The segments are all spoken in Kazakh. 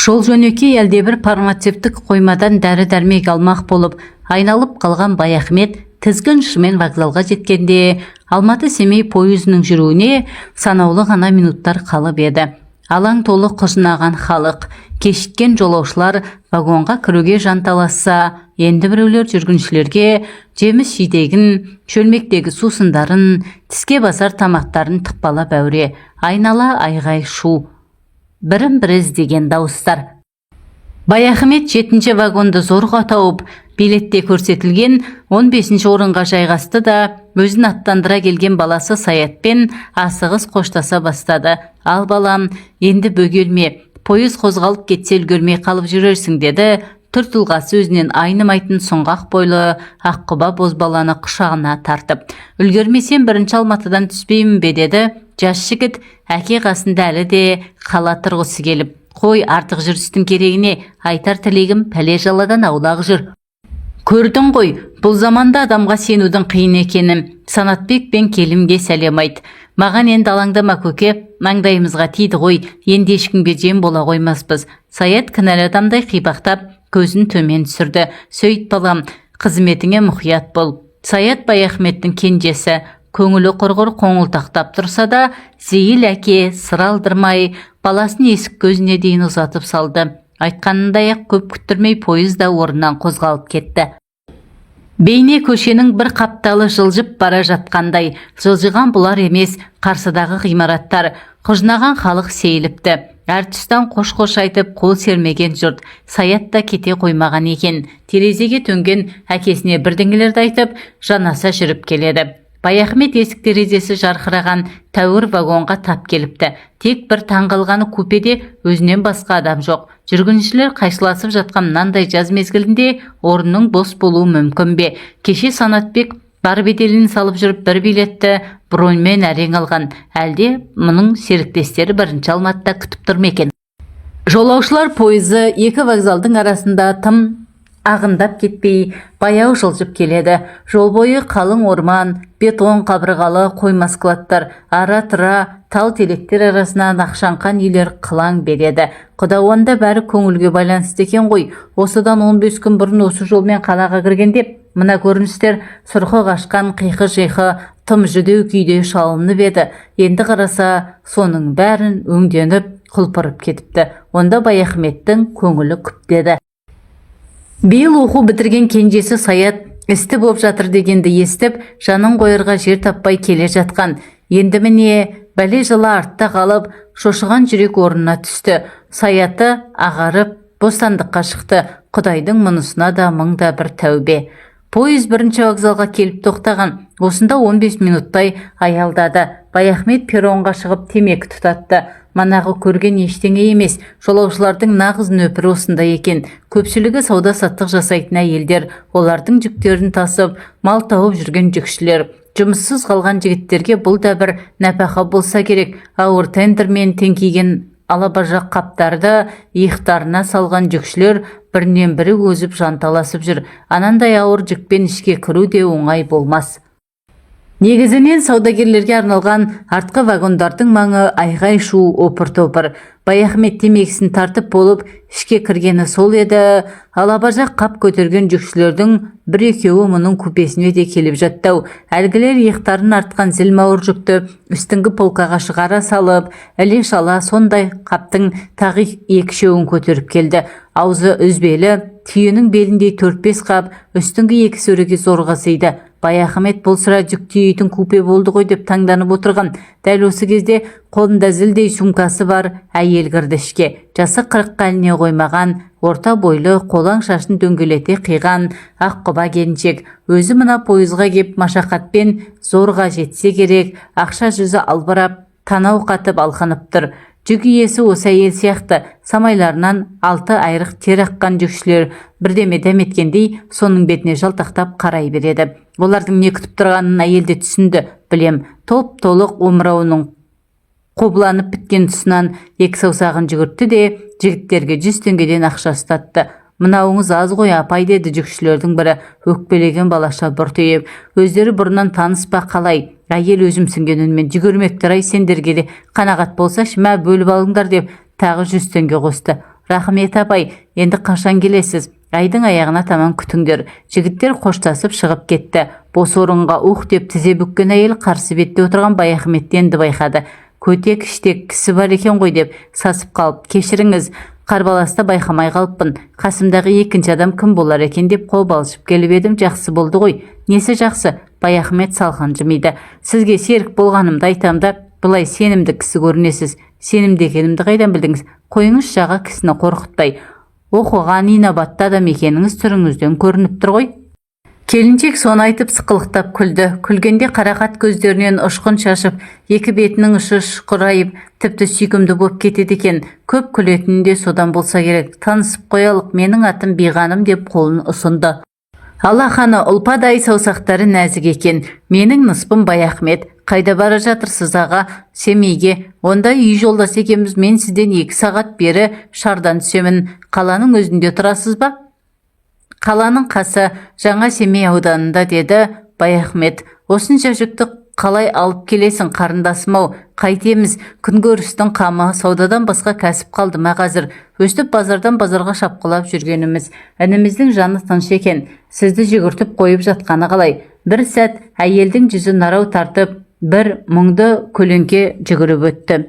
Жол жөнекей әлде бір фармацевтік қоймадан дәрі-дәрмек алмақ болып, айналып қалған Баяхмет тізгін ұшымен вокзалға жеткенде Алматы-Семей пойызының жүруіне санаулы ғана минуттар қалып еді. Алаң толы құжынаған халық, кешіккен жолаушылар вагонға кіруге жанталасса, енді біреулер жүргіншілерге жеміс жидегін, шөлмектегі сусындарын, тіске басар тамақтарын тықпалап әуре, айнала айғай шу, бірін-бірі іздеген дауыстар. Баяхмет 7-ші вагонды зорға тауып, билетте көрсетілген 15-ші орынға жайғасты да, өзін аттандыра келген баласы Саятпен асығыс қоштаса бастады. Ал балам, енді бөгелме, пойыз қозғалып кетсе үлгермей қалып жүрерсің, деді. Түр тұлғасы өзінен айнымайтын сұңғақ бойлы аққұба бозбаланы құшағына тартып. Үлгермесем бірінші Алматыдан түспеймін бе, деді. Жас жігіт әке қасында әлі де қала тұрғысы келіп. Қой, артық жүрістің керегіне, айтар тілегім пәле жаладан аулақ жүр. Көрдің ғой, бұл заманда адамға сенудің қиын екенін. Санатбек пен келімге сәлем айт. Маған енді алаңдама көке, маңдайымызға тиді ғой, енді ешкімге жем бола қоймаспыз. Саят кінәлі адамдай қипақтап, көзін төмен түсірді. Сөйт балам, қызметіңе мұқият бол. Саят Баяхметтің кенжесі, көңілі құрғыр қоңылтақтап тұрса да, зейіл әке сыр алдырмай, баласын есік көзіне дейін ұзатып салды. Айтқанындай-ақ көп күттірмей пойыз да орнынан қозғалып кетті. Бейне көшенің бір қапталы жылжып бара жатқандай, жылжыған бұлар емес, қарсыдағы ғимараттар, құжынаған халық сейіліпті. Әр тұстан қош-қош айтып, қол сермеген жұрт. Саят та кете қоймаған екен. Терезеге төнген әкесіне бірдеңелерді айтып, жанаса жүріп келеді. Баяхмет есік терезесі жарқыраған тәуір вагонға тап келіпті. Тек бір таңғалғаны купеде өзінен басқа адам жоқ. Жүргіншілер қайшыласып жатқан мынандай жаз мезгілінде орынның бос болуы мүмкін бе? Кеше Санатбек бар беделін салып жүріп бір билетті броньмен әрең алған. Әлде мұның серіктестері бірінші Алматыда күтіп тұр ма екен? Жолаушылар пойызы екі вокзалдың арасында тым ағындап кетпей, баяу жылжып келеді. Жол бойы қалың орман, бетон қабырғалы қойма складтар, ара-тұра тал телектер арасынан ақшаңқан үйлер қылаң береді. Құда онда бәрі көңілге байланысты екен ғой. Осыдан 15 күн бұрын осы жолмен қалаға кіргенде, мына көріністер сұрқы қашқан қиқы-жиқы тым жүдеу күйде шалынып еді. Енді қараса, соның бәрін өңденіп, құлпырып кетіпті. Онда Баяхметтің көңілі күптеді. Биыл оқу бітірген кенжесі Саят істі боп жатыр дегенді естіп, жанын қойырға жер таппай келе жатқан. Енді міне бәле жылы артта қалып, шошыған жүрек орнына түсті. Саяты ағарып, бостандыққа шықты. Құдайдың мұнысына да мыңда бір тәубе. Пойыз бірінші вокзалға келіп тоқтаған. Осында 15 минуттай аялдады. Баяхмет перронға шығып темекі тұтатты. Манағы көрген ештеңе емес, жолаушылардың нағыз нөпірі осында екен. Көпшілігі сауда-саттық жасайтын әйелдер, олардың жүктерін тасып, мал тауып жүрген жүкшілер. Жұмыссыз қалған жігіттерге бұл да бір нәпақа болса керек. Ауыр тендермен теңкиген алабажақ қаптарды иықтарына салған жүкшілер бірінен бірі өзіп жанталасып жүр. Анандай ауыр жүкпен ішке кіру де оңай болмас. Негізінен саудагерлерге арналған артқы вагондардың маңы айғай-шу опыр-топыр. Баяхмет темекісін тартып болып, ішке кіргені сол еді. Алабажақ қап көтерген жүкшілердің бір-екеуі мұның купесіне де келіп жаттау. Әлгілер иықтарын артқан зілмауыр жүкті үстіңгі полкаға шығара салып, іле-шала сондай қаптың тағы екішеуін көтеріп келді. Аузы үзбелі, түйенің беліндей 4-5 қап, үстіңгі екі сөреге зорға сыйды. Баяхмет бұл sıra жүк түйейтін купе болды ғой деп таңданып отырған. Дәл осы кезде қолында зілдей сумкасы бар әйел кірді ішке. Жасы 40-қа іліне қоймаған, орта бойлы, қолаң шашын дөңгелете қиған аққұба келіншек. Өзі мына пойызға кеп машақатпен зорға жетсе керек, ақша жүзі албырап, танау қатып алқынып тұр. Жүк иесі осы әйел сияқты, самайларынан 6 айрық тер аққан жүкшілер бірдеме дәметкендей соның бетіне жалтақтап қарай береді. Олардың не күтіп тұрғанын әйелде түсінді, білем. Топ-толық омырауының қобыланып біткен тұсынан екі саусағын жүгіртті де жігіттерге 100 теңгеден ақша ұстатты. Мынауыңыз аз ғой апай, деді жүкшілердің бірі өкпелеген балаша бұртиып. Өздері бұрыннан таныс па қалай? Әйел өзімсінген үнмен жүгірмектір, ай сендерге де қанағат болса шыма бөліп алыңдар деп тағы 100 теңге қосты. Рахмет апай, енді қашан келесіз? Айдың аяғына таман күтіңдер. Жігіттер қоштасып шығып кетті. Бос орынға ух деп тізе бүккен әйел қарсы бетте отырған Баяхметті енді байқады. Көтек іштек кісі бар екен ғой деп сасып қалып, кешіріңіз, қарбаласта байқамай қалыппын. Қасымдағы екінші адам кім болар екен деп қобалжып келіп едім, жақсы болды ғой. Несі жақсы? Баяхмет салқын жымиды. Сізге серік болғанымды айтам да, бұлай сенімді кісі көрінесіз. Сенімді екенімді қайдан білдіңіз? Қойыңыз жаға кісіні қорқытпай. Оқыған инабатты адам екеніңіз түріңізден көрініп тұр ғой. Келіншек соны айтып сықылықтап күлді. Күлгенде қарақат көздерінен ұшқын шашып, екі бетінің ұшы шұқырайып, тіпті сүйкімді боп кетеді екен. Көп күлетіні де содан болса керек. Танысып қоялық, менің атым Биғаным деп қолын ұсынды. Аллаханы ұлпадай саусақтары нәзік екен. Менің ныспым Баяхмет. Қайда бара жатырсыз аға? Семейге. Онда үй жолдас екенбіз. Мен сізден 2 сағат бері шардан түсемін. Қаланың өзінде тұрасыз ба? Қаланың қасы Жаңа Семей ауданында, деді Баяхмет. Осынша жүкті қалай алып келесің, қарындасым-ау? Қайтеміз? Күнкөрістің қамы, саудадан басқа кәсіп қалды ма қазір? Өстіп базардан базарға шапқылап жүргеніміз. Ініміздің жаны тыныш екен. Сізді жүгіртіп қойып жатқаны қалай? Бір сәт әйелдің жүзі нарау тартып, бір мұңды көлеңке жүгіріп өтті.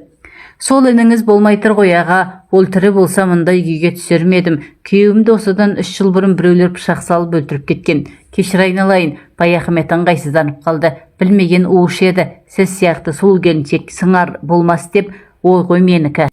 Сол ініңіз болмай тұр ғой аға, ол тірі болса мұндай күйге түсер ме едім. Күйеуімді осыдан 3 жыл бұрын біреулер пышақ салып өлтіріп кеткен. Кешір айналайын. Баяхмет ыңғайсызданып қалды. Білмеген уыш еді. Сіз сияқты сұлу келіншек сыңар болмас деп ой ғой менікі.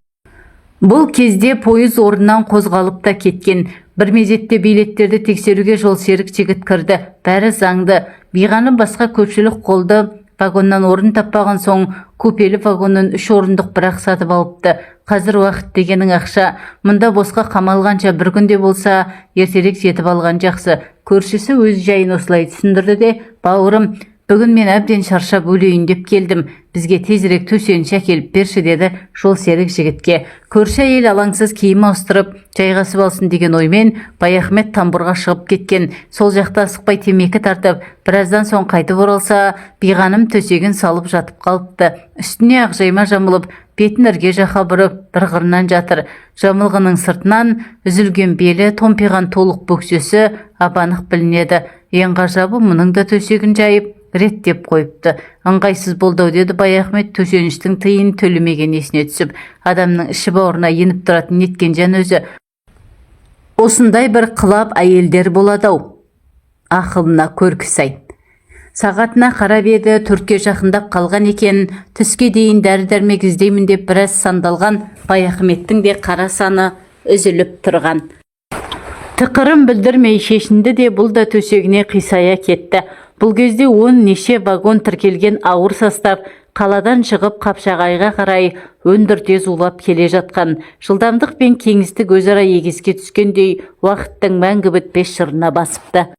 Бұл кезде пойыз орнынан қозғалып та кеткен. Бір мезетте билеттерді тексеруге жолсерік жігіт кірді. Бәрі заңды. Биғаным басқа көпшілік қолды вагоннан орын таппаған соң купелі вагоннан 3 орындық бірақ сатып алыпты. Қазір уақыт дегенің ақша. Мұнда босқа қамалғанша бір күнде болса ертерек жетіп алған жақсы. Көршісі өз жайын осылай түсіндірді де, бауырым, бүгін мен әбден шаршап өлейін деп келдім. Бізге тезірек төсеніш әкеліп берші, деді жолсерік жігітке. Көрші әйел алаңсыз киім ауыстырып жайғасып алсын деген оймен Баяхмет тамбурға шығып кеткен. Сол жақта асықпай темекі тартып, біраздан соң қайтып оралса, Биғаным төсегін салып жатып қалыпты. Үстіне ақжайма жамылып, бетін ірге жақа бұрып, бір қырынан жатыр. Жамылғының сыртынан үзілген белі, томпиған толық бөксесі ап-анық білінеді. Ең ғажабы, мұның да төсегін жайып реттеп қойыпты. Ыңғайсыз болды, деді Баяхмет төсеніштің тиын төлемеген есіне түсіп. Адамның іші бауырына еніп тұратын неткен жан өзі. Осындай бір қылап әйелдер болады-ау. Ақылына көркі сай. Сағатына қарап еді, 4-ке жақындап қалған екен. Түске дейін дәрі-дәрмек іздеймін деп біраз сандалған Баяхметтің де қара саны үзіліп тұрған. Тықырым білдірмей шешінді де бұл да төсегіне қисая кетті. Бұл кезде 10 неше вагон тіркелген ауыр состав қаладан шығып Қапшағайға қарай өндірте зулап келе жатқан. Жылдамдық пен кеңістік өзара егеске түскендей уақыттың мәңгі бітпес жырына басыпты.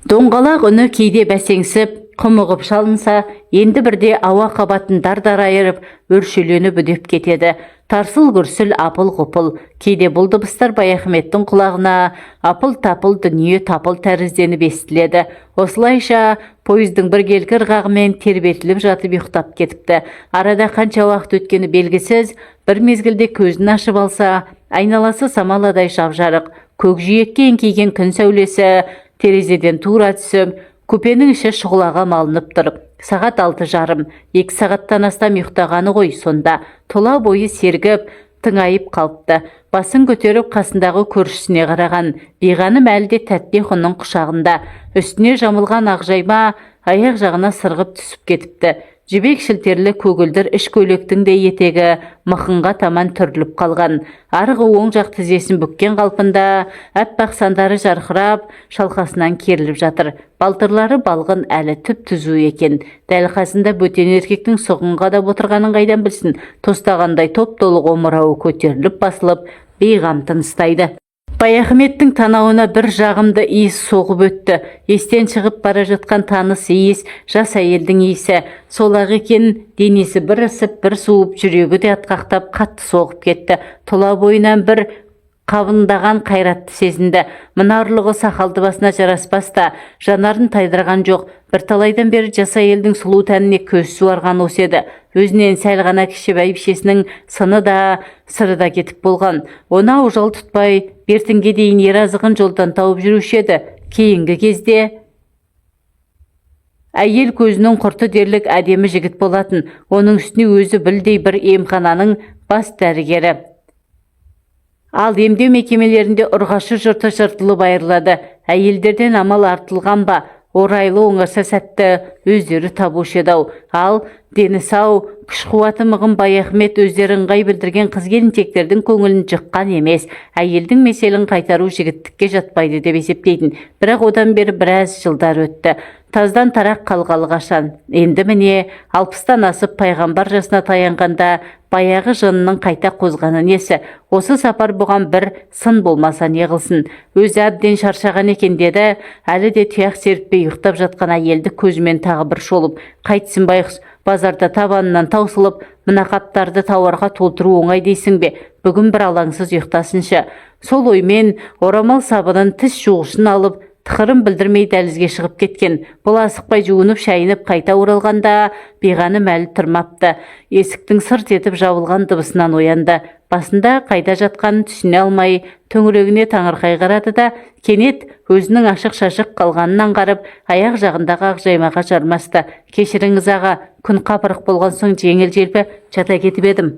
Доңғалақ үні кейде бәсеңсіп, құмығып шалынса, енді бірде ауа қабатын дар-дар айырып, өршеленіп үдеп кетеді. Тарсыл-гүрсіл, апыл-ғұпыл. Кейде бұл дыбыстар Баяхметтің құлағына апыл-тапыл дүние тапыл тәрізденіп естіледі. Осылайша пойыздың бір келкі ырғағымен тербетіліп жатып ұйықтап кетіпті. Арада қанша уақыт өткені белгісіз, бір мезгілде көзін ашып алса, айналасы самаладай жап-жарық. Көкжиекке еңкейген күн сәулесі терезеден тура түсіп, купенің іші шұғылаға малынып тұрып. Сағат 6:30, 2 сағаттан астам ұйықтағаны ғой сонда. Тола бойы сергіп, тыңайып қалыпты. Басын көтеріп қасындағы көршісіне қараған. Биғаным әлде тәтті ұйқының құшағында. Үстіне жамылған ақжайма аяқ жағына сырғып түсіп кетіпті. Жібек шілтерлі көгілдір іш көйлектің де етегі мықынға таман түріліп қалған. Арғы оң жақ тізесін бүккен қалпында аппақ сандары жарқырап, шалқасынан керіліп жатыр. Балтырлары балғын, әлі түп түзу екен. Дәл қасында бөтен еркектің сұғынға да отырғанын қайдан білсін. Тостағандай топ толы омырауы көтеріліп басылып, бейғам тыныстайды. Баяхметтің танауына бір жағымды иіс соғып өтті. Естен шығып бара жатқан таныс иіс, жас әйелдің иісі. Сол-ақ екен, денесі бір ысып, бір суып, жүрегі де атқақтап қатты соғып кетті. Тұла бойынан бір қабындаған қайратты сезінді. Мына ұрлығы сақалды басына жараспаста, жанарын тайдырған жоқ. Бірталайдан бері жас әйелдің сұлу тәніне көз суарған осы еді. Өзінен сәл ғана кіші бәйбішесінің сыны да, сыры да кетіп болған. Оны аужал тұтпай, бертінге дейін ер азығын жолдан тауып жүруші еді. Кейінгі кезде әйел көзінің құрты дерлік әдемі жігіт болатын. Оның үстіне өзі білдей бір емхананың бас дәрігері. Ал емдеу мекемелерінде ұрғашы жұрты жыртылып айырылады. Әйелдерден амал артылған ба, орайлы оңаша сәтті өздері табушы еді-ау. Ал дені сау, күш-қуаты мығым Баяхмет өздері ыңғай білдірген қыз-келіншектердің көңілін жыққан емес. Әйелдің меселін қайтару жігіттікке жатпайды деп есептейтін. Бірақ одан бері біраз жылдар өтті. Таздан тарақ қалғалы қашан. Енді міне 60-тан асып пайғамбар жасына таянғанда баяғы жынының қайта қозғаны несі? Осы сапар бұған бір сын болмаса не қылсын? Өзі әбден шаршаған екен деді. Әлі де тұяқ серіппей ұйықтап жатқан әйелді көзімен тағы бір шолып. Қайтсын байғұс, базарда табанынан таусылып, мына қаптарды тауарға толтыру оңай дейсің бе? Бүгін бір алаңсыз ұйықтасыншы. Сол оймен орамал сабынын тіс жуғышын алып, тықырын білдірмей дәлізге шығып кеткен. Бұл асықпай жуынып шайынып қайта оралғанда биғаным әлі тұрмапты. Есіктің сырт етіп жабылған дыбысынан оянды. Басында қайда жатқанын түсіне алмай төңірегіне таңырқай қарады да, кенет өзінің ашық-шашық қалғанын аңғарып, аяқ жағындағы ақ жаймаға жармасты. Кешіріңіз аға, күн қапырық болған соң жеңіл-желпі жата кетіп едім,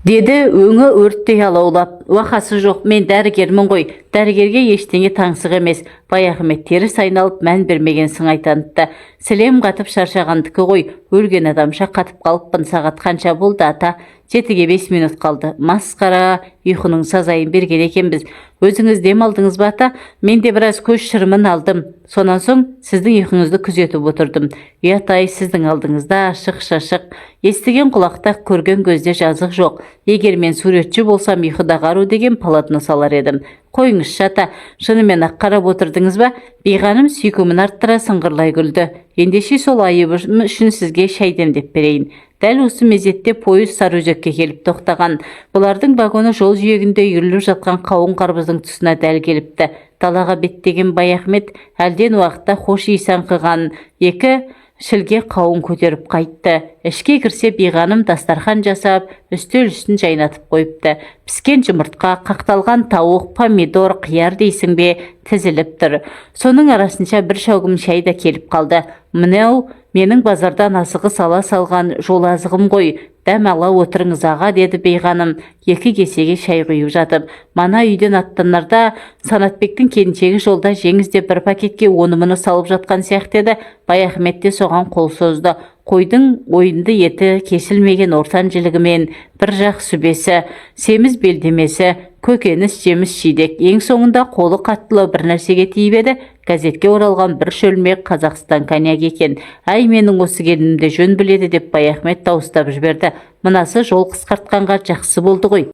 деді өңі өрттей алаулап. Уақасы жоқ, мен дәрігермін ғой. Дәрігерге ештеңе таңсық емес. Баяхмет теріс айналып мән бермеген сыңай танытты. Сілем қатып шаршағандікі ғой. Өлген адамша қатып қалыппын. Сағат қанша болды ата? 7-ге 5 минут қалды. Масқара, ұйқының сазайын берген екенбіз. Өзіңіз дем алдыңыз ба ата? Мен де біраз көз шырымын алдым. Сонан соң сіздің ұйқыңызды күзетіп отырдым. Ұят-ай, сіздің алдыңызда ашық-шашық, естіген құлақта, көрген көзде жазық жоқ. Егер мен суретші болсам ұйқыда қару деген полотно салар едім. Қойыңызшы ата, шынымен ақ қарап отырдыңыз ба? Биғаным сүйкімін арттыра сыңғырлай күлді. Ендеше сол айыбым үшін сізге шай демдеп берейін. Дәл осы мезетте пойыз Сарыөзекке келіп тоқтаған. Бұлардың вагоны жол жиегінде үйіріліп жатқан қауын қарбыздың тұсына дәл келіпті. Далаға беттеген Баяхмет әлден уақытта хош иіс аңқыған екі шілге қауын көтеріп қайтты. Ішке кірсе биғаным дастархан жасап, үстел үстін жайнатып қойыпты. Піскен жұмыртқа, қақталған тауық, помидор, қияр дейсің бе, тізіліп тұр. Соның арасынша бір шәугім шай да келіп қалды. Мынау менің базардан асығы сала салған жол азығым ғой. Дәм ала отырыңыз аға, деді биғаным 2 кесеге шай құйып жатып. Мана үйден аттанарда Санатбектің келіншегі жолда жеңіз деп бір пакетке оны-мұны салып жатқан сияқты еді. Баяхмет те соған қол созды. Қойдың ойынды еті, кесілмеген ортан жілігімен, бір жақ сүбесі, семіз белдемесі, көкөніс, жеміс жидек. Ең соңында қолы қаттылау бір нәрсеге тиіп еді. Газетке оралған бір шөлмек Қазақстан коньяк екен. Ай, менің осы келінімді жөн біледі деп Баяхмет дауыстап жіберді. Мынасы жол қысқартқанға жақсы болды ғой.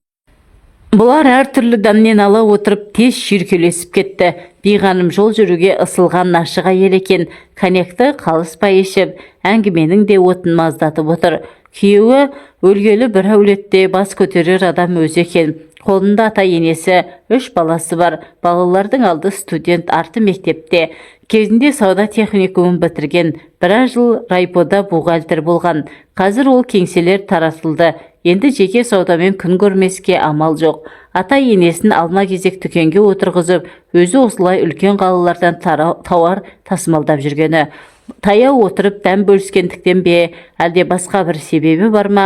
Бұлар әртүрлі дәмнен ала отырып тез шүйіркелесіп кетті. Биғаным жол жүруге ысылған ашық әйел екен. Коньякты қалыспай ішіп, әңгіменің де отын маздатып отыр. Күйеуі өлгелі бір әулетте бас көтерер адам өзі екен. Қолында ата-енесі, 3 баласы бар. Балалардың алды студент, арты мектепте. Кезінде сауда техникумын бітірген. Біраз жыл райпода бухгалтер болған. Қазір ол кеңселер таратылды. Енді жеке саудамен күн көрмеске амал жоқ. Ата-енесін алма-кезек дүкенге отырғызып, өзі осылай үлкен қалалардан тауар тасымалдап жүргені. Таяу отырып дәм бөліскендіктен бе, әлде басқа бір себебі бар ма?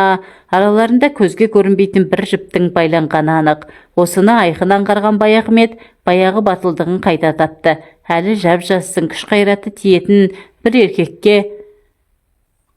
Араларында көзге көрінбейтін бір жіптің байланғаны анық. Осыны айқын аңғарған Баяхмет баяғы батылдығын қайта тапты. Әлі жап-жассын, күш қайраты тиетін бір еркекке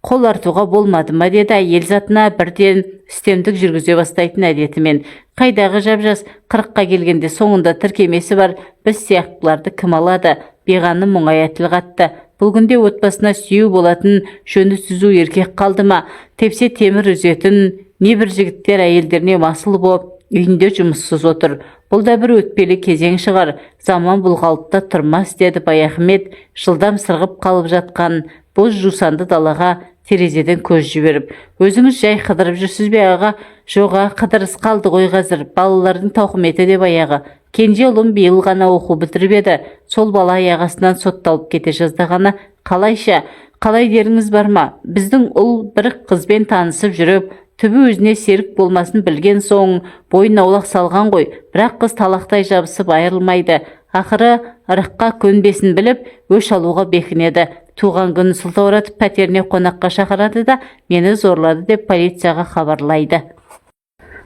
қол артуға болмады ма, деді әйел затына бірден үстемдік жүргізе бастайтын әдетімен. Қайдағы жап-жас, 40-қа келгенде соңында тіркемесі бар, біз сияқтыларды кім алады? Биғаным мұңая тіл қатты. Бұл күнде отбасына сүйеу болатын жөні түзу еркек қалды ма? Тепсе темір үзетін не бір жігіттер әйелдеріне масыл боп, үйінде жұмыссыз отыр. Бұл да бір өтпелі кезең шығар. Заман бұл қалыпта тұрмас, деді Баяхмет жылдам сырғып қалып жатқан боз жусанды далаға терезеден көз жіберіп. Өзіңіз жай қыдырып жүрсіз бе аға? Жоға, қыдырыс қалды ғой қазір. Балалардың тауқыметі деп аяғы. Кенже ұлым биыл ғана оқу бітіріп еді. Сол бала аяқ астынан сотталып кете жаздағаны. Қалайша, қалай деріңіз бар ма? Біздің ұл бір қызбен танысып жүріп, түбі өзіне серік болмасын білген соң бойын аулақ салған ғой. Бірақ қыз талақтай жабысып айырылмайды. Ақыры ырыққа көнбесін біліп, өш алуға бекінеді. Туған күнін сылтауратып пәтеріне қонаққа шақырады да мені зорлады деп полицияға хабарлайды.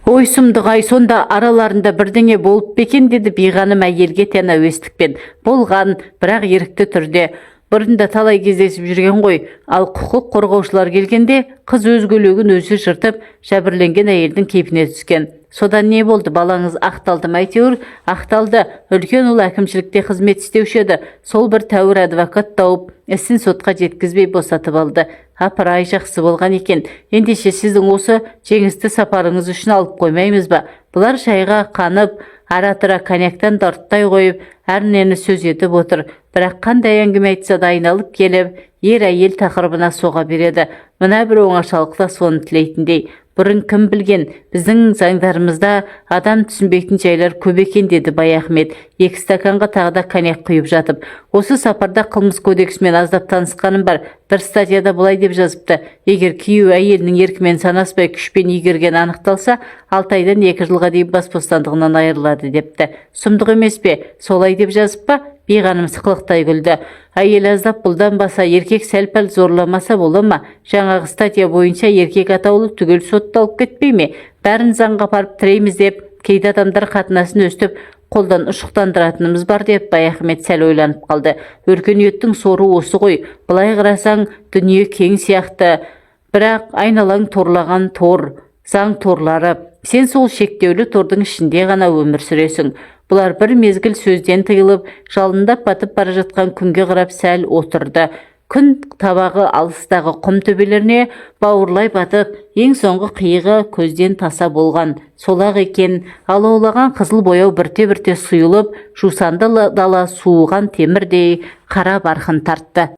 Ой сұмдық-ай, сонда араларында бірдеңе болып бекен деді биғаным әйелге тән әуестікпен. Болған, бірақ ерікті түрде. Бұрында талай кездесіп жүрген ғой. Ал құқық қорғаушылар келгенде қыз өз көйлегін өзі жыртып, жәбірленген әйелдің кейпіне түскен. Содан не болды? Балаңыз ақталды ма? Әйтеуір ақталды. Үлкен ұл әкімшілікте қызмет істеуші еді. Сол бір тәуір адвокат тауып, ісін сотқа жеткізбей босатып алды. Апыр-ай, жақсы болған екен. Ендеше сіздің осы жеңісті сапарыңыз үшін алып қоймаймыз ба? Бұлар шайға қанып, ара-тұра коньяктан дарттай қойып, әрнені сөз етіп отыр. Бірақ қандай әңгіме айтса да айналып келіп, ер-әйел тақырыбына соға береді. Мына бір оңашалықта соны тілейтіндей. Бұрын кім білген, біздің заңдарымызда адам түсінбейтін жайлар көп екен деді Баяхмет, 2 стаканға тағы да коньяк құйып жатып. Осы сапарда қылмыс кодексімен аздап танысқаным бар. Бір статьяда былай деп жазыпты: егер күйеу әйелінің еркімен санаспай күшпен игерген анықталса, 6 айдан 2 жылға дейін бас бостандығынан айырылады депті. Сұмдық емес пе? Солай деп жазып па? Биғаным сықылықтай күлді. Әйел аздап бұлданбаса, еркек сәл-пәл зорламаса бола ма? Жаңағы статья бойынша еркек атаулы түгел сотталып кетпей ме? Бәрін заңға апарып тіреміз деп, кейде адамдар қатынасын өстіп, қолдан ұшықтандыратынымыз бар деп Баяхмет сәл ойланып қалды. Өркениеттің соры осы ғой. Былай қарасаң, дүние кең сияқты. Бірақ айналаң торлаған тор, заң торлары. Сен сол шектеулі тордың ішінде ғана өмір сүресің. Бұлар бір мезгіл сөзден тыйылып, жалындап батып бара жатқан күнге қарап сәл отырды. Күн табағы алыстағы құм төбелеріне бауырлай батып, ең соңғы қиығы көзден таса болған. Солақ екен, алаулаған қызыл бояу бірте-бірте сұйылып, жусанды дала суыған темірдей қара барқын тартты.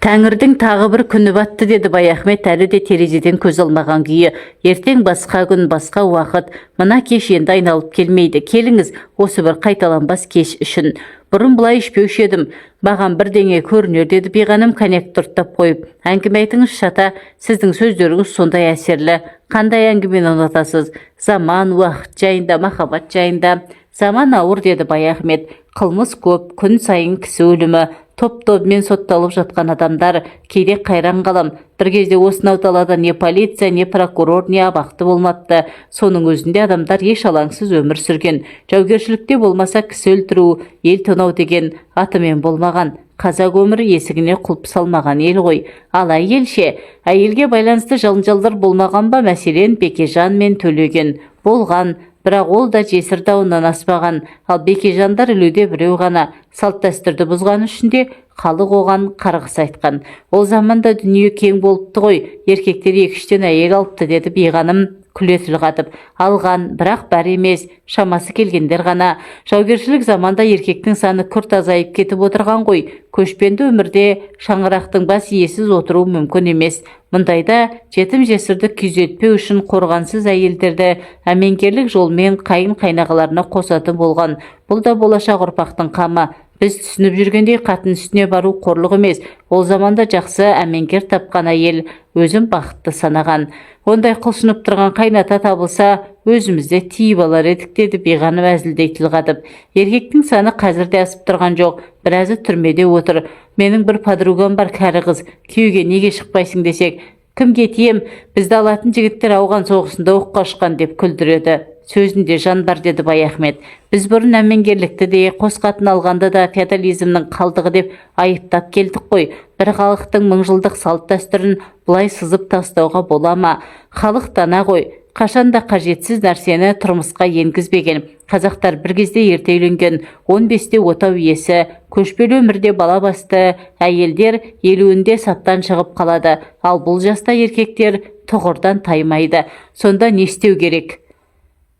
Тәңірдің тағы бір күні батты деді Баяхмет әлі де терезеден көз алмаған күйі. Ертең басқа күн, басқа уақыт. Мына кеш енді айналып келмейді. Келіңіз, осы бір қайталанбас кеш үшін. Бұрын бұлай ішпеуші едім. Маған бірдеңе көрінер деді биғаным коньяк тұрттап қойып. Әңгіме айтыңыз шата, сіздің сөздеріңіз сондай әсерлі. Қандай әңгімені ұнатасыз? Заман, уақыт жайында, махаббат жайында. Заман ауыр деді Баяхмет. Қылмыс көп, күн сайын кісі өлімі. Топ-тобымен сотталып жатқан адамдар, кейде қайран қалам. Бір кезде осынау далада не полиция, не прокурор, не абақты болмапты. Соның өзінде адамдар еш алаңсыз өмір сүрген. Жаугершілікте болмаса кісі өлтіру, ел тонау деген атымен болмаған. Қазақ өмірі есігіне құлып салмаған ел ғой. Ал әйелше, әйелге байланысты жалынжалдар болмаған ба? Мәселен, Бекежан мен Төлеген болған. Бірақ ол да жесір дауынан аспаған. Ал Бекежандар ілуде біреу ғана. Салт дәстүрді бұзған үшін де халық оған қарғыс айтқан. Ол заманда дүние кең болыпты ғой. Еркектер 2-3 әйел алыпты деді биғаным күле тіл қатып. Алған, бірақ бәрі емес, шамасы келгендер ғана. Жаугершілік заманда еркектің саны күрт азайып кетіп отырған ғой. Көшпенді өмірде шаңырақтың бас иесіз отыру мүмкін емес. Мұндайда жетім жесірді күйзелтпеу үшін қорғансыз әйелдерді әмеңгерлік жолмен қайын-қайнағаларына қосатын болған. Бұл да болашақ ұрпақтың қамы. Біз түсініп жүргендей қатын үстіне бару қорлық емес. Ол заманда жақсы әмеңгер тапқан әйел өзін бақытты санаған. Ондай құлшынып тұрған қайната табылса, өзімізде тиіп алар едік деді биғаным әзілдей тіл қатып. Еркектің саны қазірде асып тұрған жоқ. Біразы түрмеде отыр. Менің бір подругам бар, кәрі қыз. Күйеуге неге шықпайсың десек, кімге тием? Бізді алатын жігіттер ауған соғысында оққа ұшқан деп күлдіреді. Сөзінде жан бар деді Баяхмет. Біз бұрын әмеңгерлікті де, қос қатын алғанда да феодализмнің қалдығы деп айыптап келдік қой. Бір халықтың мыңжылдық салт дәстүрін бұлай сызып тастауға бола ма? Халық дана ғой. Қашанда қажетсіз нәрсені тұрмысқа енгізбеген. Қазақтар бір кезде ерте үйленген, 15-те отау иесі, көшпелі өмірде бала басты, әйелдер 50-інде саптан шығып қалады. Ал бұл жаста еркектер тұғырдан таймайды. Сонда не істеу керек?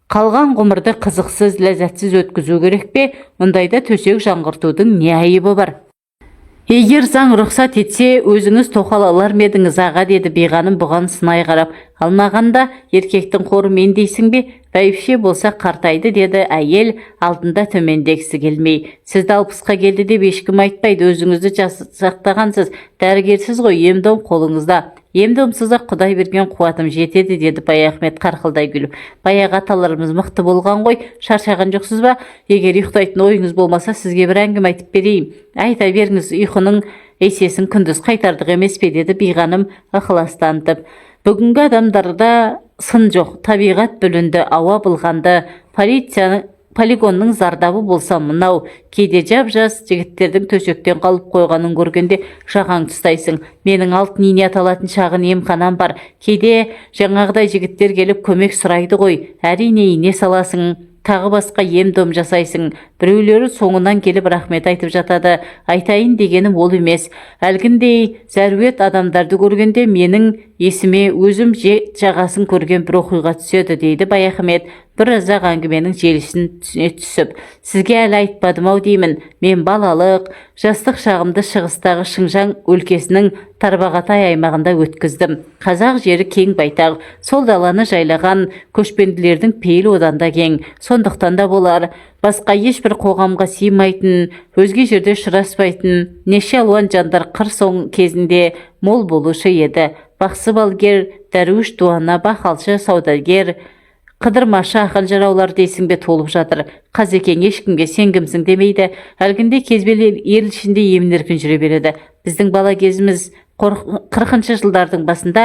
Қалған ғұмырды қызықсыз, ләззатсыз өткізу керек пе? Мұндайда төсек жаңғыртудың не айыбы бар? Егер заң рұқсат етсе, өзіңіз тоқал алар ма едіңіз аға, деді биғаным бұған сынай қарап. Алмағанда еркектің қоры мен дейсің бе? Бәйбіше болса қартайды, деді әйел алдында төмендегісі келмей. Сізді 60-қа келді деп ешкім айтпайды, өзіңізді жасақтағансыз, дәрігерсіз ғой, ем-дом қолыңызда. Ем-домсызда Құдай берген қуатым жетеді, деді Баяхмет қарқылдай күліп. Баяғы аталарымыз мықты болған ғой, шаршаған жоқсыз ба? Егер ұйықтайтын ойыңыз болмаса, сізге бір әңгіме айтып берейін. Айта беріңіз, ұйқының есесін күндіз қайтардық емес пе, деді биғаным ықыластантып. Бүгінгі адамдарда сын жоқ, табиғат бүлінді, ауа былғанды, полигонның зардабы болса мынау. Кейде жап-жас жігіттердің төсектен қалып қойғанын көргенде жағаң тұстайсың. Менің алтын ине аталатын шағын емханам бар. Кейде жаңағыдай жігіттер келіп көмек сұрайды ғой. Әрине ине саласың, тағы басқа ем-дом жасайсың. Біреулері соңынан келіп рахмет айтып жатады. Айтайын дегенім ол емес. Әлгіндей зәрует адамдарды көргенде менің есіме өзім жағасын көрген бір оқиға түседі, дейді Баяхмет бір ұзақ әңгіменің желісін түсіне түсіп. Сізге әлі айтпадым-ау деймін. Мен балалық, жастық шағымды шығыстағы Шыңжаң өлкесінің Тарбағатай аймағында өткіздім. Қазақ жері кең байтақ, сол даланы жайлаған көшпенділердің пейілі одан да кең. Сондықтан да болар, басқа ешбір қоғамға сыймайтын, өзге жерде ұшыраспайтын неше алуан жандар қыр соң кезінде мол болушы еді. Бақсы балгер, дәруіш дуана, бақалшы, саудагер, қыдырмашы, ақын жыраулар дейсің бе толып жатыр. Қазекең ешкімге сен кімсің демейді. Әлгінде кезбелі ел ішінде емін-еркін жүре береді. Біздің бала кезіміз 40-шы жылдардың басында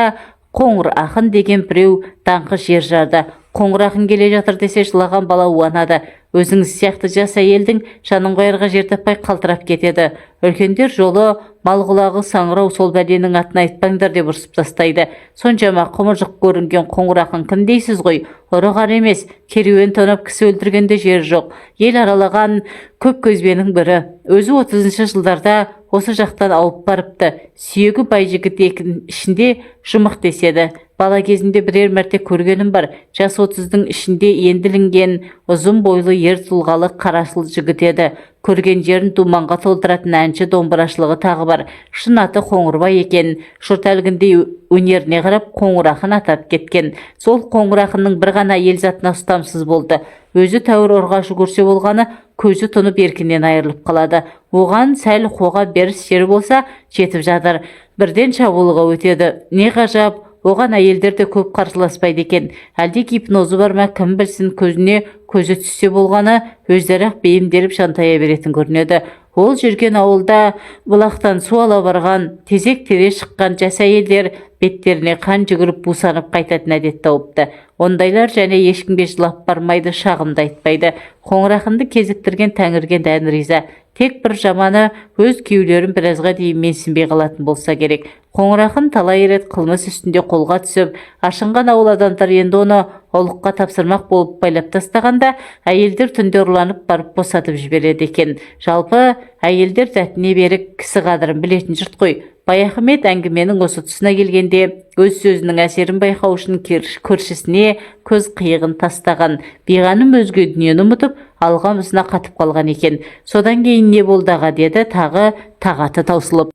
Қоңыр ақын деген біреу даңқы жер жарды. Қоңыр ақын келе жатыр десе жылаған бала уанады. Өзіңіз сияқты жас әйелдің жанын қоярға жер таппай қалтырап кетеді. Үлкендер жолы мал құлағы саңырау, сол бәленің атын айтпаңдар деп ұрсып тастайды. Соншама құмыржық көрінген Қоңыр ақын кім дейсіз ғой? Ұры-қар емес, керуен тонап кісі өлтіргенде жер жоқ. Ел аралаған көп көзбенің бірі. Өзі 30-шы жылдарда осы жақтан ауып барыпты. Сүйегі бай жігіт ішінде жұмық деседі. Бала кезінде бірер мәрте көргенім бар. Жас 30-дың ішінде енділінген ұзын бойлы ер тұлғалы қарашыл жігіт еді. Көрген жерін думанға толтыратын әнші, домбырашылығы тағы бар. Шын аты Қоңырбай екен. Жұрт әлгіндей өнеріне қарап Қоңыр ақын атап кеткен. Сол Қоңыр ақынның бір ғана ел затына ұстамсыз болды. Өзі тәуір ұрғашы көрсе болғаны, көзі тұнып еркінен айырылып қалады. Оған сәл қоға беріс жері болса жетіп жатыр. Бірден шабуылға өтеді. Не ғажап, оған әйелдер де көп қарсыласпайды екен. Әлде гипнозы бар ма, кім білсін, көзіне көзі түссе болғаны өздері-ақ бейімделіп жантая беретін көрінеді. Ол жүрген ауылда бұлақтан су ала барған, тезек тере шыққан жас әйелдер беттеріне қан жүгіріп бусанып қайтатын әдет тауыпты. Ондайлар және ешкімге жылап бармайды, шағымды айтпайды. Қоңыр ақынды кезіктірген Тәңірге дән риза. Тек бір жаманы өз күйеулерін біразға дейін менсінбей қалатын болса керек. Қоңыр ақын талай рет қылмыс үстінде қолға түсіп, ашынған ауыл адамдар енді оны ұлыққа тапсырмақ болып байлап тастағанда, әйелдер түнде ұрланып барып босатып жібереді екен. Жалпы әйелдер дәтіне берік, кісі қадірін білетін жұрт қой. Баяхмет әңгіменің осы тұсына келгенде өз сөзінің әсерін байқау үшін көршісіне көз қиығын тастаған. Биғаным өзге дүниені ұмытып, алға мұзына қатып қалған екен. Содан кейін не болды аға, деді тағы тағаты таусылып.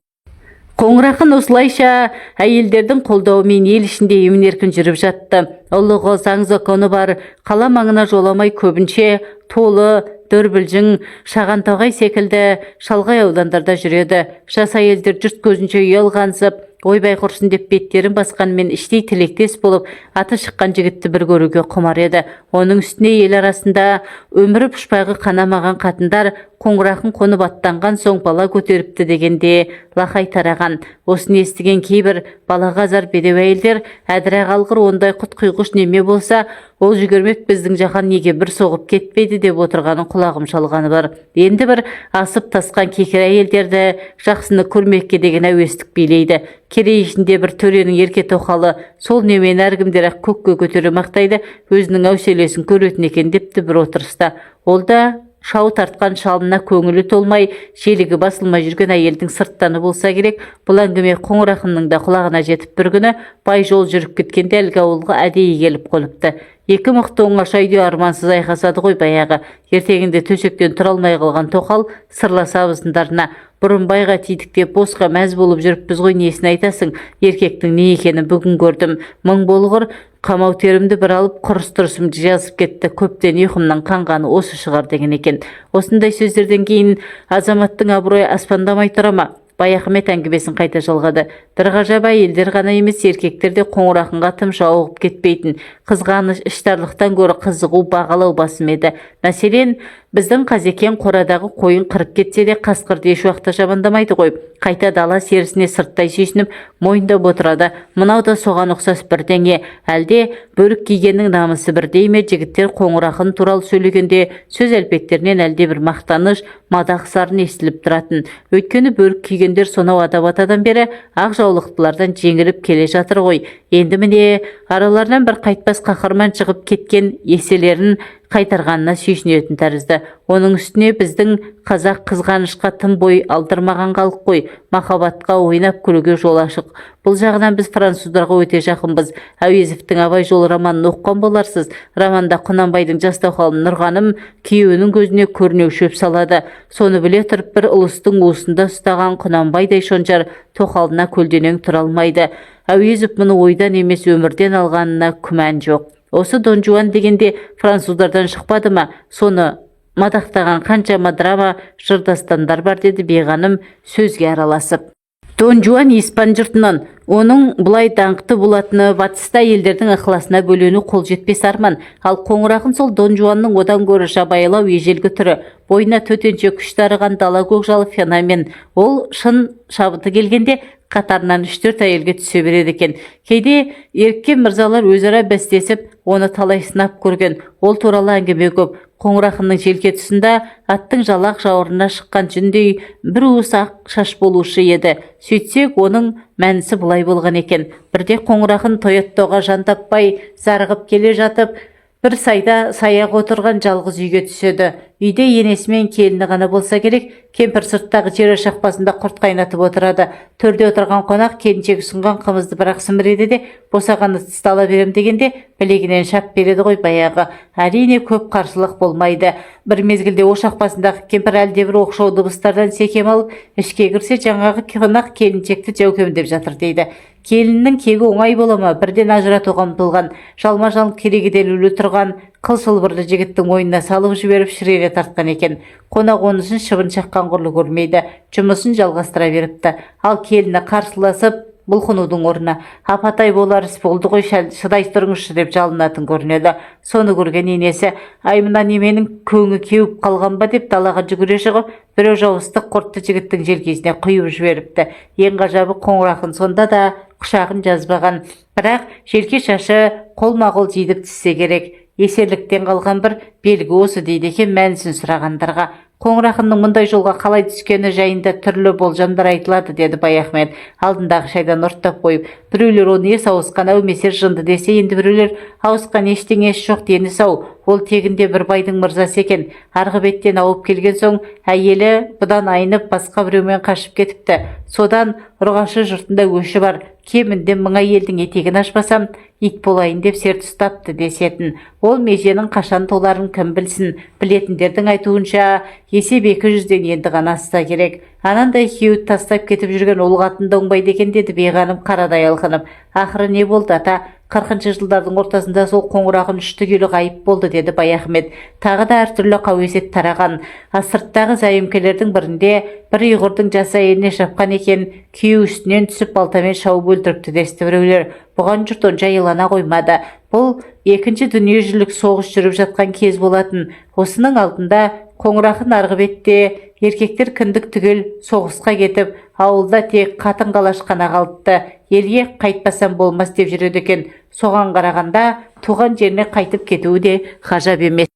Қоңыр ақын осылайша әйелдердің қолдауымен ел ішінде емін-еркін жүріп жатты. Ұлығы, заң законы бар, қала маңына жоламай көбінше Толы, Дөрбілжің, Шағантоғай секілді шалғай аудандарда жүреді. Жас әйелдер жұрт көзінше ұялғансып, ойбай құрсын деп беттерін басқанмен іштей тілектес болып, аты шыққан жігітті бір көруге құмар еді. Оның үстіне ел арасында өмірі пұшпағы қанамаған қатындар Қоңыр ақын қонып аттанған соң бала көтеріпті дегенде лақай тараған. Осыны естіген кейбір балағазар бедеу әйелдер әдіра қалғыр ондай құт құйғыш неме болса, ол жүгірмек біздің жақан неге бір соғып кетпейді деп отырғанын құлағым шалғаны бар. Енді бір асып тасқан кекер әйелдерді жақсыны көрмекке деген әуестік билейді. Керей ішінде бір төренің ерке тоқалы сол немен әркімдер ақ көкке көтере мақтайды, өзінің әуселесін көретін екен депті бір отырыста. Ол да шау тартқан шалына көңілі толмай, желігі басылмай жүрген әйелдің сырттаны болса керек. Бұл әңгіме Қоңыр ақынның да құлағына жетіп бір күні бай жол жүріп кеткенде әлгі ауылға әдейі келіп қоныпты. Екі мықты оңаша үйде армансыз айқасады ғой баяғы. Ертеңінде төсектен тұра алмай қалған тоқал сырласа абысындарына: бұрын байға тидік деп босқа мәз болып жүріппіз ғой, несін айтасың? Еркектің не екенін бүгін көрдім. Мың болғыр қамау терімді бір алып құрыс тұрысымды жазып кетті. Көптен ұйқымнан қанғаны осы шығар деген екен. Осындай сөздерден кейін азаматтың абыройы аспандамай тұра ма? Баяхмет әңгімесін қайта жалғады. Бір ғажап әйелдер ғана емес, еркектер де қоңыр ақынға тым жауығып кетпейтін. Қызғаныш, іштарлықтан гөрі қызығу, бағалау басым еді. Мәселен, біздің Қазекең қорадағы қойын қырып кетсе де қасқырды еш уақытта жамандамайды ғой. Қайта дала серісіне сырттай сүйсініп мойындап отырады. Мынау да соған ұқсас бірдеңе. Әлде бөрік кигеннің намысы бірдей ме? Жігіттер қоңыр ақын туралы сөйлегенде сөз әлпеттерінен әлде бір мақтаныш, мадақ сарын естіліп тұратын. Өйткені бөрік кигендер сонау ада-батадан бері ақ жаулықтылардан жеңіліп келе жатыр ғой. Енді міне араларынан бір қайтпас қаһарман шығып кеткен, еселерін қайтарғанына сүйсінетін тәрізді. Оның үстіне біздің қазақ қызғанышқа тым бой алдырмаған халық қой. Махаббатқа ойнап күлуге жол ашық. Бұл жағынан біз француздарға өте жақынбыз. Әуезовтің Абай жолы романын оқыған боларсыз. Романда Құнанбайдың жас тоқалын Нұрғаным күйеуінің көзіне көрнеу шөп салады. Соны біле тұрып бір ұлыстың уысында ұстаған Құнанбайдай шонжар тоқалына көлденең тұра алмайды. Әуезов мұны ойдан емес өмірден алғанына күмән жоқ. Осы Дон Жуан дегенде француздардан шықпады ма? Соны мадақтаған қаншама драма жырдастандар бар, деді Беғаным сөзге араласып. Дон Жуан испан жұртынан, оның бұлай даңқты болатыны батыста елдердің ықыласына бөлену қол жетпес арман. Ал қоңыр ақын сол Дон Жуанның одан гөрі жабайылау ежелгі түрі. Бойына төтенше күш дарыған дала көкжалы феномен. Ол шын шабыты келгенде қатарынан 3-4 әйелге түсе береді екен. Кейде еріккен мырзалар өзара бәстесіп, оны талай сынап көрген. Ол туралы әңгіме көп. Қоңыр ақынның желке тұсында аттың жалақ жауырына шыққан жүндей бір уыс ақ шаш болушы еді. Сөйтсек, оның мәнісі бұлай болған екен. Бірде қоңыр ақын Тойоттоға жан таппай зарығып келе жатып, бір сайда саяқ отырған жалғыз үйге түседі. Үйде енесімен келіні ғана болса керек. Кемпір сырттағы жер шақпасында құрт қайнатып отырады. Төрде отырған қонақ келіншек ұсынған қымызды бірақ сіміреді де, босағаны тыстала берем дегенде білегінен шап береді ғой баяғы. Әрине көп қарсылық болмайды. Бір мезгілде ошақ басындағы кемпір әлдебір оқшау дыбыстардан секем алып, ішке кірсе жаңағы қонақ келіншекті жәукемдеп жатыр дейді. Келіннің кегі оңай бола ма? Бірден ажыратуға ұмтылған, жалма-жал керегеден өлі тұрған қыл шылбырды жігіттің ойына салып жіберіп шірене тартқан екен. Қонақ онысын шыбын шаққан құрлы көрмейді, жұмысын жалғастыра беріпті. Ал келіні қарсыласып бұлқынудың орнына апатай болар іс болды ғой, шыдай тұрыңызшы деп жалынатын көрінеді. Соны көрген енесі: ай мына неменің көңі кеуіп қалған ба деп далаға жүгіре шығып, біреу жауыздық құртты жігіттің желкесіне құйып жіберіпті. Ең ғажабы, қоңыр ақын сонда да құшағын жазбаған, бірақ желке шашы қолма-қол жидіп түссе керек. Есерліктен қалған бір белгі осы, дейді екен мәнісін сұрағандарға. Қоңыр ақынның мұндай жолға қалай түскені жайында түрлі болжамдар айтылады, деді Баяхмет алдындағы шайдан ұрттап қойып. Біреулер оны ес ауысқан әумесер жынды десе, енді біреулер ауысқан ештеңесі жоқ дені сау. Ол тегінде бір байдың мырзасы екен. Арғы беттен ауып келген соң әйелі бұдан айнып басқа біреумен қашып кетіпті. Содан ұрғашы жұртында өші бар. Кемінде 1000 әйелдің етегін ашпасам, ит болайын деп серт ұстапты десетін. Ол меженің қашан толарын кім білсін. Білетіндердің айтуынша есеп 200-ден енді ғана асса керек. Анандай кеуіт тастап кетіп жүрген ол қатынды оңбайды екен, деді Беғаным қарадай алқынып. Ақыры не болды ата? 40-шы жылдардың ортасында сол қоңыр ақын 3-түгелі ғайып болды, деді Баяхмет. Тағы да әртүрлі қауесет тараған. Сырттағы зайымкелердің бірінде бір ұйғырдың жас әйеліне шапқан екен, күйеу үстінен түсіп балтамен шауып өлтіріпті десті біреулер. Бұған жұрт онша илана қоймады. Бұл екінші дүниежүзілік соғыс жүріп жатқан кез болатын. Осының алдында қоңыр ақын арғы бетте еркектер кіндік түгел соғысқа кетіп, ауылда тек қатын қалаш қана қалыпты. Елге қайтпасам болмас деп жүреді екен. Соған қарағанда туған жеріне қайтып кетуі де ғажап емес.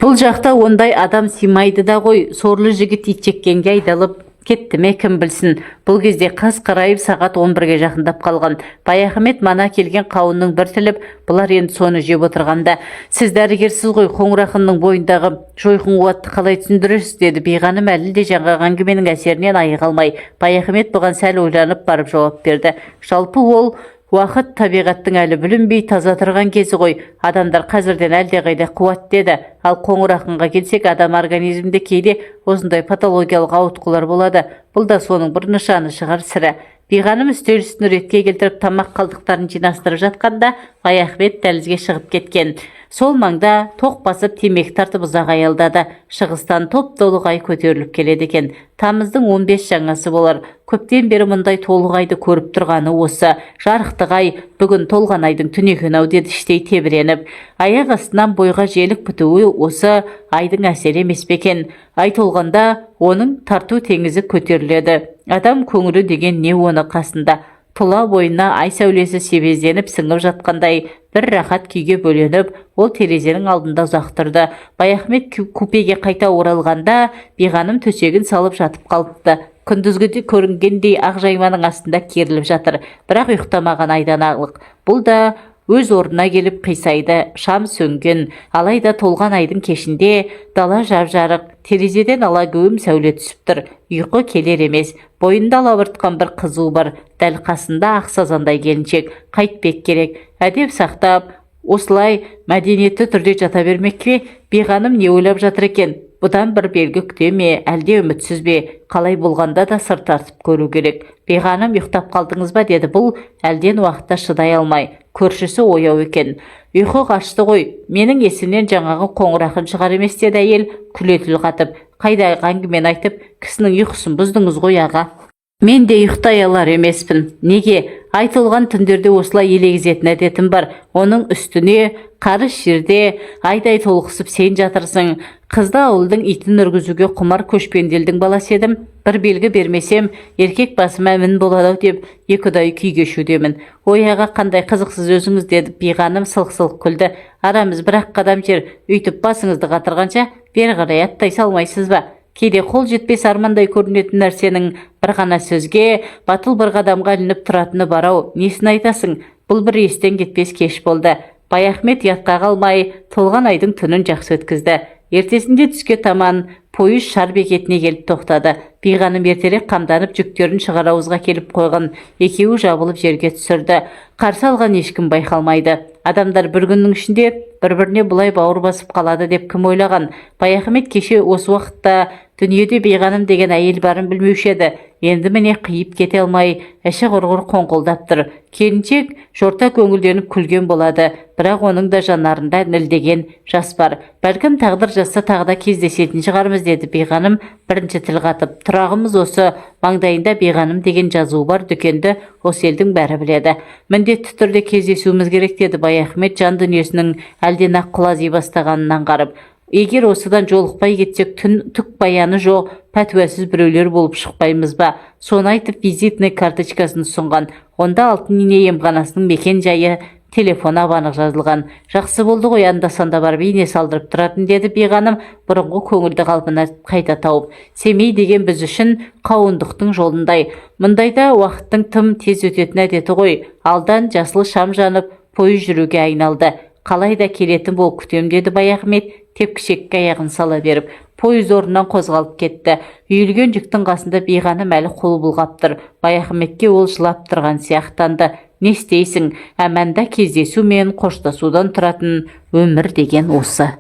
Бұл жақта ондай адам симайды да ғой. Сорлы жігіт итжеккенге айдалып кетті ме кім білсін. Бұл кезде қас қарайып сағат 11-ге жақындап қалған. Баяхмет мана келген қауынның бір тіліп, бұлар енді соны жеп отырғанда: сіз дәрігерсіз ғой, қоңыр ақынның бойындағы жойқын қуатты қалай түсіндіресіз, деді Беғаным әлі де жаңағы әңгіменің әсерінен айыға алмай. Баяхмет бұған сәл ойланып барып жауап берді. Жалпы ол Уақыт табиғаттың әлі бүлінбей таза тұрған кезі ғой. Адамдар қазірден әлдеқайда қуат деді. Ал қоңыр ақынға келсек, адам организмде кейде осындай патологиялық ауытқулар болады. Бұл да соның бір нышаны шығар сірә. Биғаным үстел үстін ретке келтіріп тамақ қалдықтарын жинастырып жатқанда Баяхмет дәлізге шығып кеткен. Сол маңда тоқ басып темекі тартып ұзақ аялдады. Шығыстан топ толық ай көтеріліп келеді екен. Тамыздың 15 жаңасы болар. Көптен бері мұндай толық айды көріп тұрғаны осы. Жарықтық ай бүгін толған айдың түні екен-ау деді іштей тебіреніп. Аяқ астынан бойға желік бітуі осы айдың әсері емес пе екен. Ай толғанда оның тарту теңізі көтеріледі. Адам көңілі деген не оны қасында. Тұла бойына ай сәулесі себезденіп сіңіп жатқандай бір рахат күйге бөленіп, ол терезенің алдында ұзақ тұрды. Баяхмет купеге қайта оралғанда Биғаным төсегін салып жатып қалыпты. Күндізгіде көрінгендей ақ жайманың астында керіліп жатыр, бірақ ұйықтамаған айдан ағылық. Бұл да өз орнына келіп қисайды. Шам сөнген, алайда толған айдың кешінде дала жап-жарық, терезеден алагөğüm сәуле түсіп тұр. Ұйқы келер емес. Бойында алабыртқан бір қызу бар. Дәл қасында ақ сазандай келіншек. Қайтпек керек. Әдеп сақтап, осылай мәдениетті түрде жата бермек пе? Биғаным не ойлап жатыр екен? Бұдан бір белгі күте ме, әлде үмітсіз бе? Қалай болғанда да сыр тартып көру керек. Биғаным, ұйықтап қалдыңыз ба деді бұл, әлден уақытта шыдай алмай. Көршісі ояу екен. Ұйқы қашты ғой. Менің есімнен жаңағы қоңыр ақын шығар емес деді әйел, күле тіл қатып. Қайдағы әңгімені айтып, кісінің ұйқысын бұздыңыз ғой аға. Мен де ұйықтай алар емеспін. Неге? Айтылған түндерде осылай елегізетін әдетім бар. Оның үстіне қарыс жерде айдай толқысып сен жатырсың. Қызды ауылдың итін үргізуге құмар көшпенделдің баласы едім. Бір белгі бермесем, еркек басыма мін болады деп, екідай күй кешудемін. Ой аға, қандай қызықсыз өзіңіз деді. Биғаным сылқ-сылқ күлді. Арамыз бір-ақ қадам жер. Үйтіп басыңызды қатырғанша бері қарай аттай салмайсыз ба? Кейде қол жетпес армандай көрінетін нәрсенің бір ғана сөзге, батыл бір қадамға ілініп тұратыны барау. Несін айтасың? Бұл бір естен кетпес кеш болды. Баяхмет ятқа қалмай, толған айдың түнін жақсы өткізді. Ертесінде түске таман пойыз шар бекетіне келіп тоқтады. Биғаным ертерек қамданып жүктерін шығар ауызға келіп қойған. Екеуі жабылып жерге түсірді. Қарсы алған ешкім байқалмайды. Адамдар бір күннің ішінде бір-біріне бұлай бауыр басып қалады деп кім ойлаған? Баяхмет кеше осы уақытта дүниеде Биғаным деген әйел барын білмеуші еді. Енді міне қиып кете алмай, іші құрғыр қоңқылдап тұр. Келіншек жорта көңілденіп күлген болады, бірақ оның да жанарында нілдеген жас бар. Бәлкім тағдыр жазса тағы да кездесетін шығармыз деді Биғаным бірінші тіл қатып. Тұрағымыз осы, маңдайында Биғаным деген жазуы бар дүкенді осы елдің бәрі біледі. Міндетті түрде кездесуіміз керек деді Баяхмет жан дүниесінің әлден ақ құлази бастағанынан қарып. Егер осыдан жолықпай кетсек, түк баяны жоқ, пәтуасыз біреулер болып шықпаймыз ба? Соны айтып визитный карточкасын ұсынған. Онда алтын ине емханасының мекен жайы, телефоны абанық жазылған. Жақсы болды ғой, анда-санда барып ине салдырып тұратын деді Биғаным бұрынғы көңілді қалпына қайта тауып. Семей деген біз үшін қауындықтың жолындай. Мұндайда уақыттың тым тез өтетін әдеті ғой. Алдан жасыл шам жанып, пойыз жүруге айналды. Қалай да келетін болып күтем деді Баяхмет тепкішекке аяғын сала беріп. Пойыз орнынан қозғалып кетті. Үйілген жүктің қасында Биғаным әлі қол бұлғап тұр. Баяхметке ол жылап тұрған сияқтанды. Не істейсің? Әмәнда кездесу мен қоштасудан тұратын өмір деген осы.